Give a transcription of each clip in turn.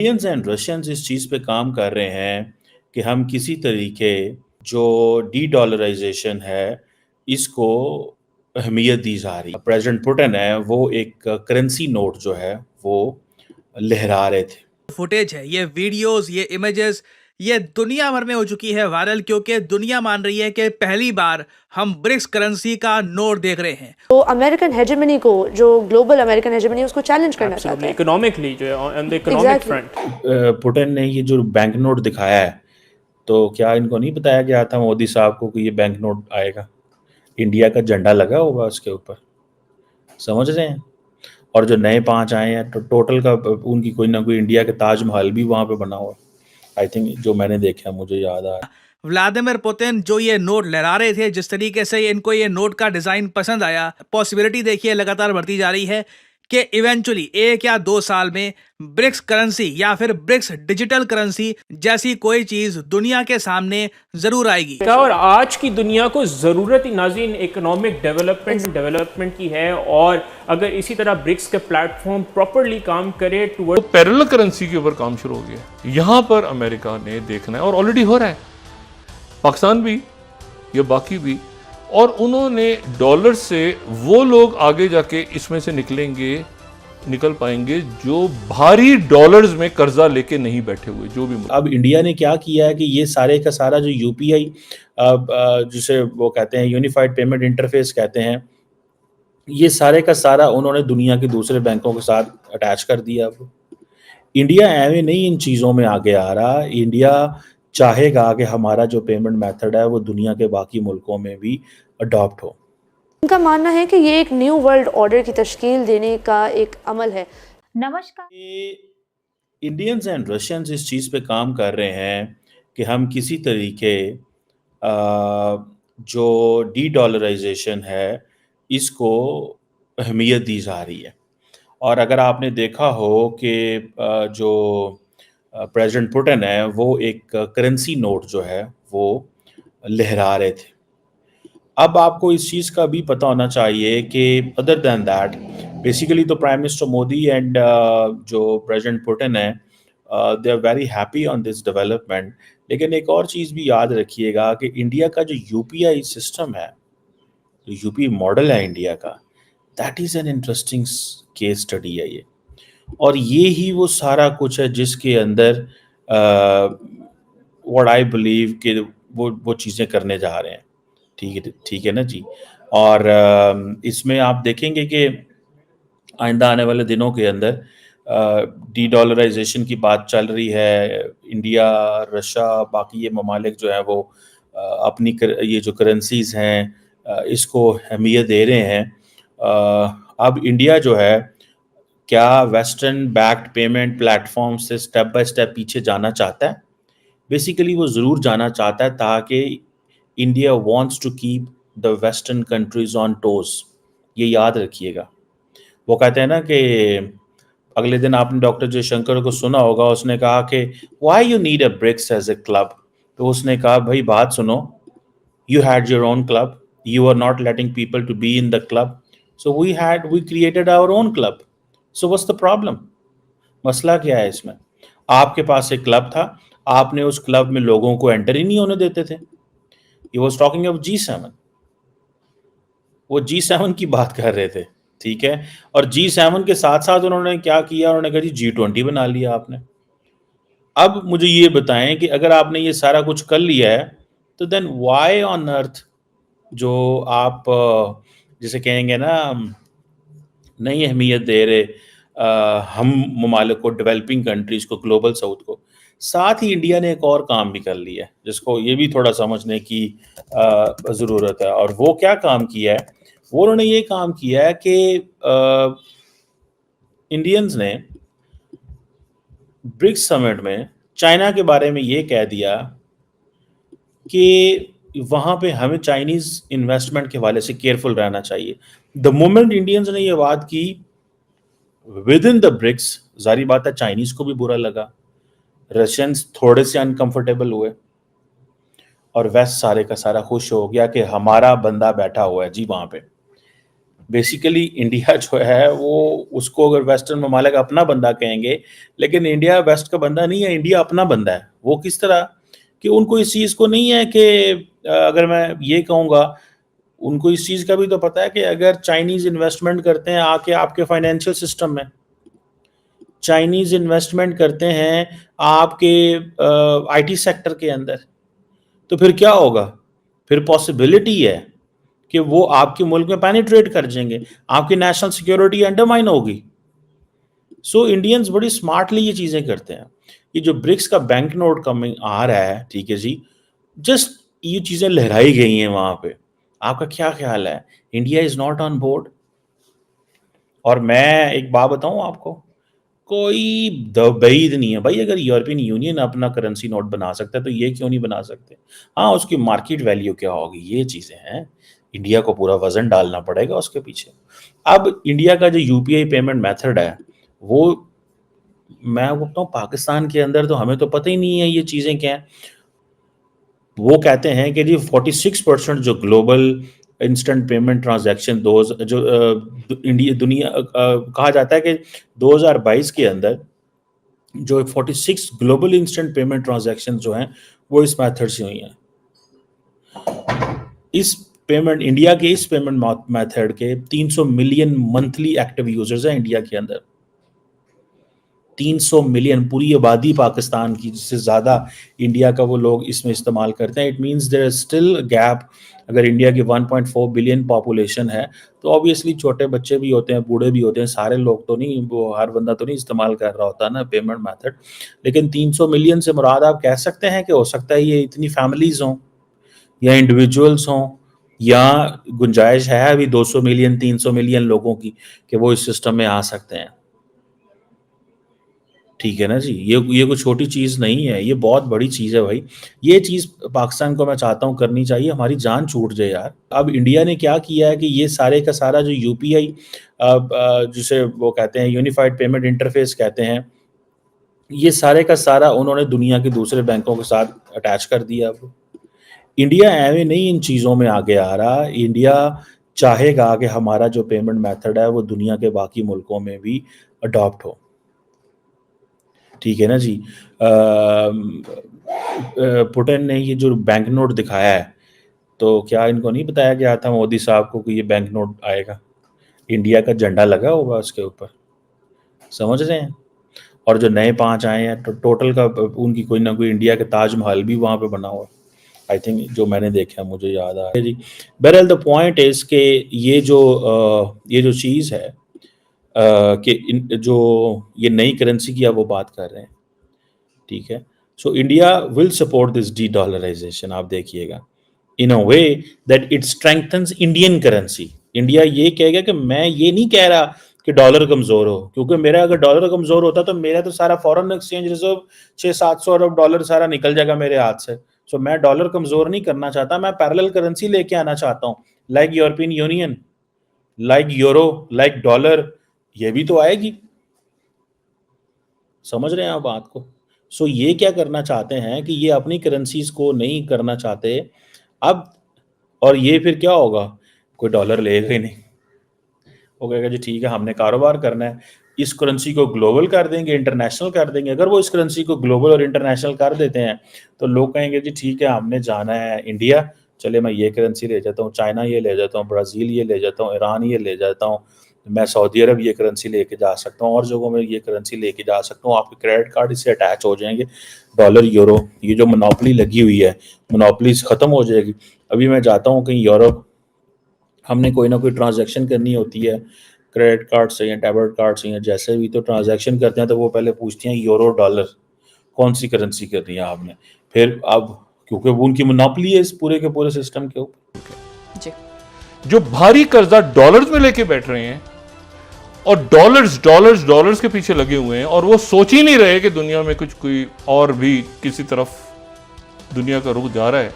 Indians and Russians इस चीज़ पे काम कर रहे हैं कि हम किसी तरीके जो डी डॉलराइजेशन है इसको अहमियत दी जा रही है। प्रेसिडेंट पुतिन है वो एक करेंसी नोट जो है वो लहरा रहे थे। फुटेज है, ये वीडियोस, ये इमेजेस, ये दुनिया भर में हो चुकी है वायरल, क्योंकि दुनिया मान रही है कि पहली बार हम ब्रिक्स करेंसी का नोट देख रहे हैं। तो अमेरिकन हेजेमनी को, जो ग्लोबल अमेरिकन हेजेमनी, उसको चैलेंज करना चाहते हैं इकोनॉमिकली, जो है on the economic front. Putin ने ये जो बैंक नोट दिखाया है, तो क्या इनको नहीं बताया गया था मोदी साहब को कि ये बैंक नोट आएगा, इंडिया का झंडा लगा होगा उसके ऊपर, समझ रहे हैं? और जो नए 5 आए हैं तो टोटल का उनकी कोई ना कोई इंडिया के ताजमहल भी वहाँ पे बना हुआ, आई थिंक, जो मैंने देखा मुझे याद आया। व्लादिमीर पुतिन जो ये नोट लहरा रहे थे, जिस तरीके से इनको ये नोट का डिजाइन पसंद आया, पॉसिबिलिटी देखिए लगातार बढ़ती जा रही है कि इवेंचुअली 1 या 2 साल में ब्रिक्स करेंसी या फिर ब्रिक्स डिजिटल करेंसी जैसी कोई चीज दुनिया के सामने जरूर आएगी। और आज की दुनिया को जरूरत ही नाज़रीन इकोनॉमिक डेवलपमेंट की है, और अगर इसी तरह ब्रिक्स के प्लेटफॉर्म प्रॉपरली काम करे तो पैरेलल करेंसी के ऊपर काम शुरू हो गया। यहाँ पर अमेरिका ने देखना है, और ऑलरेडी हो रहा है, पाकिस्तान भी या बाकी भी, और उन्होंने डॉलर से वो लोग आगे जाके इसमें से निकल पाएंगे जो भारी डॉलर्स में कर्जा लेके नहीं बैठे हुए, जो भी। अब इंडिया ने क्या किया है कि ये सारे का सारा जो यूपीआई जिसे वो कहते हैं यूनिफाइड पेमेंट इंटरफेस कहते हैं, ये सारे का सारा उन्होंने दुनिया के दूसरे बैंकों के साथ अटैच कर दिया। अब इंडिया एवं नहीं इन चीज़ों में आगे आ रहा, इंडिया चाहेगा कि हमारा जो पेमेंट मेथड है वो दुनिया के बाकी मुल्कों में भी अडॉप्ट हो। उनका मानना है कि ये एक न्यू वर्ल्ड ऑर्डर की तश्कील देने का एक अमल है। नमस्कार। इंडियंस एंड रशियंस इस चीज़ पे काम कर रहे हैं कि हम किसी तरीके जो डी डॉलराइजेशन है इसको अहमियत दी जा रही है। और अगर आपने देखा हो कि जो प्रेसिडेंट पुतिन है वो एक करेंसी नोट जो है वो लहरा रहे थे। अब आपको इस चीज़ का भी पता होना चाहिए कि अदर दैन दैट बेसिकली तो प्राइम मिनिस्टर मोदी एंड जो प्रेसिडेंट पुतिन है they are very happy on this development. लेकिन एक और चीज़ भी याद रखिएगा कि इंडिया का जो यूपीआई सिस्टम है, जो यूपी मॉडल है इंडिया का, that is an interesting case study है ये। और ये ही वो सारा कुछ है जिसके अंदर व्हाट आई बिलीव कि वो चीज़ें करने जा रहे हैं। ठीक है ना जी। और इसमें आप देखेंगे कि आइंदा आने वाले दिनों के अंदर डी डॉलराइजेशन की बात चल रही है। इंडिया, रशिया, बाकी ये ममालिक जो है वो अपनी ये जो करेंसीज हैं इसको अहमियत दे रहे हैं। अब इंडिया जो है क्या वेस्टर्न बैक्ड पेमेंट प्लेटफॉर्म से स्टेप बाय स्टेप पीछे जाना चाहता है? बेसिकली वो ज़रूर जाना चाहता है, ताकि India wants to keep the western countries on toes. ये याद रखिएगा। वो कहते हैं ना कि अगले दिन आपने डॉक्टर जयशंकर को सुना होगा, उसने कहा कि why you need a BRICS as a club. तो उसने कहा भाई बात सुनो, you had your own club, you are not letting people to be in the club, so we created our own club, so what's the problem? मसला क्या है इसमें? आपके पास एक क्लब था, आपने उस क्लब में लोगों को एंटर ही नहीं होने देते थे। He was talking of G7, वो G7 की बात कर रहे थे, ठीक है। और G7 के साथ साथ उन्होंने क्या किया, उन्होंने कहा जी G20 बना लिया आपने। अब मुझे ये बताएं कि अगर आपने ये सारा कुछ कर लिया है तो देन व्हाई ऑन अर्थ जो आप जिसे कहेंगे ना नहीं अहमियत दे रहे हम ममालिक को, डेवलपिंग कंट्रीज को, ग्लोबल साउथ को। साथ ही इंडिया ने एक और काम भी कर लिया है जिसको ये भी थोड़ा समझने की ज़रूरत है। और वो क्या काम किया है? वो उन्होंने ये काम किया है कि इंडियंस ने ब्रिक्स समिट में चाइना के बारे में ये कह दिया कि वहाँ पे हमें चाइनीज़ इन्वेस्टमेंट के हवाले से केयरफुल रहना चाहिए। द मोमेंट इंडियंस ने ये बात की विद इन द ब्रिक्स, जारी बात है चाइनीज़ को भी बुरा लगा, रशियंस थोड़े से अनकंफर्टेबल हुए, और वेस्ट सारे का सारा खुश हो गया कि हमारा बंदा बैठा हुआ है जी वहाँ पे। बेसिकली इंडिया जो है वो उसको अगर वेस्टर्न ममालिक अपना बंदा कहेंगे, लेकिन इंडिया वेस्ट का बंदा नहीं है, इंडिया अपना बंदा है। वो किस तरह कि उनको इस चीज़ को नहीं है कि अगर मैं ये कहूँगा, उनको इस चीज़ का भी तो पता है कि अगर चाइनीज़ इन्वेस्टमेंट करते हैं आके आपके फाइनेंशियल सिस्टम में, चाइनीज़ इन्वेस्टमेंट करते हैं आपके आईटी सेक्टर के अंदर, तो फिर क्या होगा? फिर पॉसिबिलिटी है कि वो आपके मुल्क में पेनिट्रेट कर जाएंगे, आपकी नेशनल सिक्योरिटी अंडरमाइन होगी। सो इंडियंस बड़ी स्मार्टली ये चीज़ें करते हैं। ये जो ब्रिक्स का बैंक नोट कमिंग आ रहा है, ठीक है जी, जस्ट ये चीज़ें लहराई गई हैं वहाँ पे। आपका क्या ख्याल है? India is not on board. और मैं एक बात बताऊँ आपको, कोई दबईद नहीं है भाई। अगर यूरोपियन यूनियन अपना करेंसी नोट बना सकता है तो ये क्यों नहीं बना सकते? हाँ, उसकी मार्केट वैल्यू क्या होगी, ये चीज़ें हैं। इंडिया को पूरा वजन डालना पड़ेगा उसके पीछे। अब इंडिया का जो यूपीआई पेमेंट मेथड है, वो मैं बोलता हूँ पाकिस्तान के अंदर तो हमें तो पता ही नहीं है ये चीज़ें क्या हैं। वो कहते हैं कि जी 46% जो global instant payment transaction India दुनिया कहा जाता है कि 2022 के अंदर जो 46 ग्लोबल इंस्टेंट पेमेंट ट्रांजैक्शन जो हैं वो इस मेथड से हुई हैं। इस पेमेंट इंडिया के इस पेमेंट मेथड के 300 मिलियन मंथली एक्टिव यूजर्स हैं इंडिया के अंदर। 300 मिलियन, पूरी आबादी पाकिस्तान की जिससे ज़्यादा इंडिया का वो लोग इसमें इस्तेमाल करते हैं। It means there is still gap. अगर इंडिया की 1.4 बिलियन पॉपुलेशन है तो ऑब्वियसली छोटे बच्चे भी होते हैं, बूढ़े भी होते हैं, सारे लोग तो नहीं, वो हर बंदा तो नहीं इस्तेमाल कर रहा होता ना पेमेंट मेथड। लेकिन 300 मिलियन से मुराद आप कह सकते हैं कि हो सकता है ये इतनी फैमिलीज हों या इंडिविजुअल्स हों, या गुंजाइश है अभी 200 मिलियन 300 मिलियन लोगों की कि वो इस सिस्टम में आ सकते हैं। ठीक है ना जी, ये कोई छोटी चीज़ नहीं है, ये बहुत बड़ी चीज़ है भाई। ये चीज़ पाकिस्तान को मैं चाहता हूँ करनी चाहिए, हमारी जान छूट जाए यार। अब इंडिया ने क्या किया है कि ये सारे का सारा जो यूपीआई जिसे वो कहते हैं यूनिफाइड पेमेंट इंटरफेस कहते हैं, ये सारे का सारा उन्होंने दुनिया के दूसरे बैंकों के साथ अटैच कर दिया। अब इंडिया एवं नहीं इन चीज़ों में आगे आ रहा। इंडिया चाहेगा कि हमारा जो पेमेंट मेथड है वो दुनिया के बाकी मुल्कों में भी अडॉप्ट हो। ठीक है ना जी। पुतिन ने ये जो बैंक नोट दिखाया है, तो क्या इनको नहीं बताया गया था मोदी साहब को कि ये बैंक नोट आएगा, इंडिया का झंडा लगा होगा उसके ऊपर, समझ रहे हैं? और जो नए 5 आए हैं तो टोटल का उनकी कोई ना कोई इंडिया के ताजमहल भी वहाँ पे बना हुआ है। आई थिंक जो मैंने देखा मुझे याद आ है जी। बहरहाल द पॉइंट इज के ये जो चीज़ है कि जो ये नई करेंसी की आप वो बात कर रहे हैं, ठीक है। So India will support this de dollarization. आप देखिएगा in a way that it strengthens Indian currency. India ये कहेगा कि मैं ये नहीं कह रहा कि डॉलर कमज़ोर हो, क्योंकि मेरा अगर डॉलर कमज़ोर होता तो मेरा तो सारा फॉरेन एक्सचेंज रिजर्व 600-700 अरब डॉलर सारा निकल जाएगा मेरे हाथ से। सो मैं डॉलर कमज़ोर नहीं करना चाहता, मैं पैरेलल करेंसी लेके आना चाहता हूँ, like European union, like euro, like dollar. ये भी तो आएगी, समझ रहे हैं आप बात को? सो ये क्या करना चाहते हैं कि ये अपनी करेंसीज को नहीं करना चाहते अब। और ये फिर क्या होगा, कोई डॉलर लेगा ही नहीं, वो कहेगा जी ठीक है हमने कारोबार करना है, इस करेंसी को ग्लोबल कर देंगे, इंटरनेशनल कर देंगे। अगर वो इस करेंसी को ग्लोबल और इंटरनेशनल कर देते हैं तो लोग कहेंगे जी ठीक है हमने जाना है इंडिया, चले मैं ये करेंसी ले जाता हूँ, चाइना ये ले जाता हूँ, ब्राज़ील ये ले जाता हूँ, ईरान ये ले जाता हूँ, मैं सऊदी अरब ये करेंसी लेके जा सकता हूँ, और जगहों में ये करेंसी लेके जा सकता हूँ। आपके क्रेडिट कार्ड इससे अटैच हो जाएंगे, डॉलर यूरो, ये जो मोनोपोली लगी हुई है, मोनोपोली ख़त्म हो जाएगी। अभी मैं जाता हूँ कहीं यूरोप, हमने कोई ना कोई ट्रांजैक्शन करनी होती है क्रेडिट कार्ड से या डेबिट कार्ड से या जैसे भी, तो ट्रांजैक्शन करते हैं तो वो पहले पूछते हैं यूरो डॉलर कौन सी करेंसी करनी है आपने। फिर अब क्योंकि वो उनकी मोनोपोली है इस पूरे के पूरे सिस्टम के ऊपर जी। जो भारी कर्जा डॉलर्स में लेके बैठ रहे हैं और डॉलर्स के पीछे लगे हुए हैं, और वो सोच ही नहीं रहे कि दुनिया में कुछ कोई और भी किसी तरफ दुनिया का रुख जा रहा है,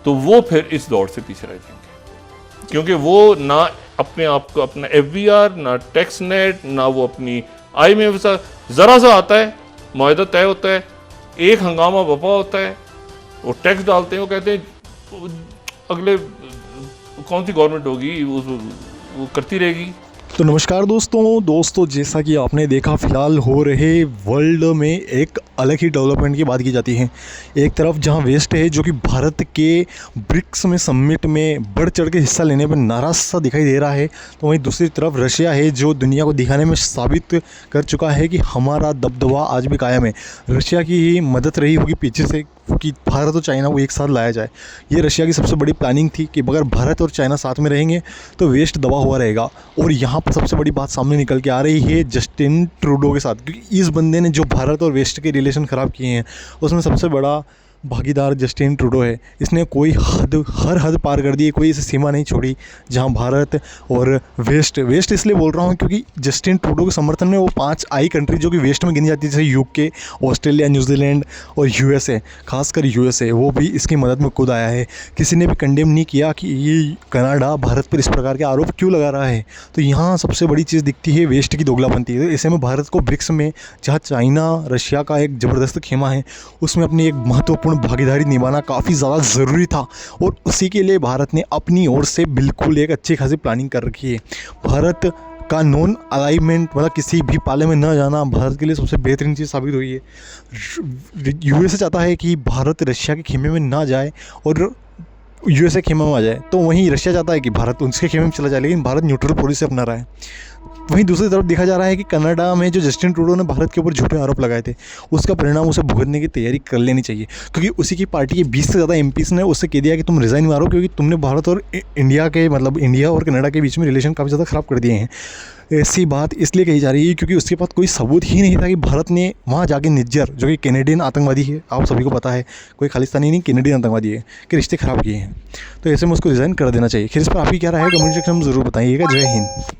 तो वो फिर इस दौड़ से पीछे रह जाएंगे। क्योंकि वो ना अपने आप को अपना FBR, ना टैक्स नेट, ना वो अपनी IMF जरा सा आता है, मुआहदा तय होता है, एक हंगामा बपा होता है, वो टैक्स डालते हैं, वो कहते हैं अगले कौन सी गवर्नमेंट होगी वो करती रहेगी। तो नमस्कार दोस्तों जैसा कि आपने देखा फ़िलहाल हो रहे वर्ल्ड में एक अलग ही डेवलपमेंट की बात की जाती है। एक तरफ जहां वेस्ट है जो कि भारत के ब्रिक्स में समिट में बढ़ चढ़ के हिस्सा लेने पर नाराज़ सा दिखाई दे रहा है, तो वहीं दूसरी तरफ रशिया है जो दुनिया को दिखाने में साबित कर चुका है कि हमारा दबदबा आज भी कायम है। रशिया की ही मदद रही होगी पीछे से कि भारत और चाइना को एक साथ लाया जाए। ये रशिया की सबसे बड़ी प्लानिंग थी कि अगर भारत और चाइना साथ में रहेंगे तो वेस्ट दबा हुआ रहेगा। और यहाँ पर सबसे बड़ी बात सामने निकल के आ रही है जस्टिन ट्रूडो के साथ, क्योंकि इस बंदे ने जो भारत और वेस्ट के रिलेशन ख़राब किए हैं उसमें सबसे बड़ा भागीदार जस्टिन ट्रूडो है। इसने कोई हर हद पार कर दी, कोई ऐसी सीमा नहीं छोड़ी जहां भारत और वेस्ट इसलिए बोल रहा हूं क्योंकि जस्टिन ट्रूडो के समर्थन में वो 5 आई कंट्री जो कि वेस्ट में गिनी जाती है, जैसे यूके, ऑस्ट्रेलिया, न्यूजीलैंड और यूएसए, खासकर यूएसए, वो भी इसकी मदद में खुद आया है। किसी ने भी कंडेम नहीं किया कि ये कनाडा भारत पर इस प्रकार के आरोप क्यों लगा रहा है। तो यहाँ सबसे बड़ी चीज़ दिखती है वेस्ट की दोगलापंथी। तो ऐसे में भारत को ब्रिक्स में, जहाँ चाइना रशिया का एक ज़बरदस्त खेमा है, उसमें अपनी एक महत्वपूर्ण भागीदारी निभाना काफ़ी ज़्यादा ज़रूरी था। और उसी के लिए भारत ने अपनी ओर से बिल्कुल एक अच्छी खासी प्लानिंग कर रखी है। भारत का नॉन अलाइनमेंट, मतलब किसी भी पाले में न जाना, भारत के लिए सबसे बेहतरीन चीज़ साबित हुई है। यूएसए चाहता है कि भारत रशिया के खेमे में ना जाए और यूएसए खेमे में आ जाए, तो वहीं रशिया चाहता है कि भारत उसके खेमे में चला जाए, लेकिन भारत न्यूट्रल पॉलिसी अपना रहा है। वहीं दूसरी तरफ देखा जा रहा है कि कनाडा में जो जस्टिन ट्रूडो ने भारत के ऊपर झूठे आरोप लगाए थे, उसका परिणाम उसे भुगतने की तैयारी कर लेनी चाहिए, क्योंकि उसी की पार्टी के 20 से ज़्यादा एमपीस ने उससे कह दिया कि तुम रिज़ाइन मारो, क्योंकि तुमने भारत और इंडिया के, मतलब इंडिया और कनाडा के बीच में रिलेशन काफ़ी ज़्यादा ख़राब कर दिए हैं। ऐसी बात इसलिए कही जा रही है क्योंकि उसके पास कोई सबूत ही नहीं था कि भारत ने वहाँ जाके निज्जर, जो कि कैनेडियन आतंकवादी है, आप सभी को पता है, कोई खालिस्तानी नहीं, कैनेडियन आतंकवादी है, कि रिश्ते ख़राब किए हैं। तो ऐसे में उसको रिज़ाइन कर देना चाहिए। खैर इस पर आपकी क्या राय है कमेंट सेक्शन में ज़रूर बताइएगा। जय हिंद।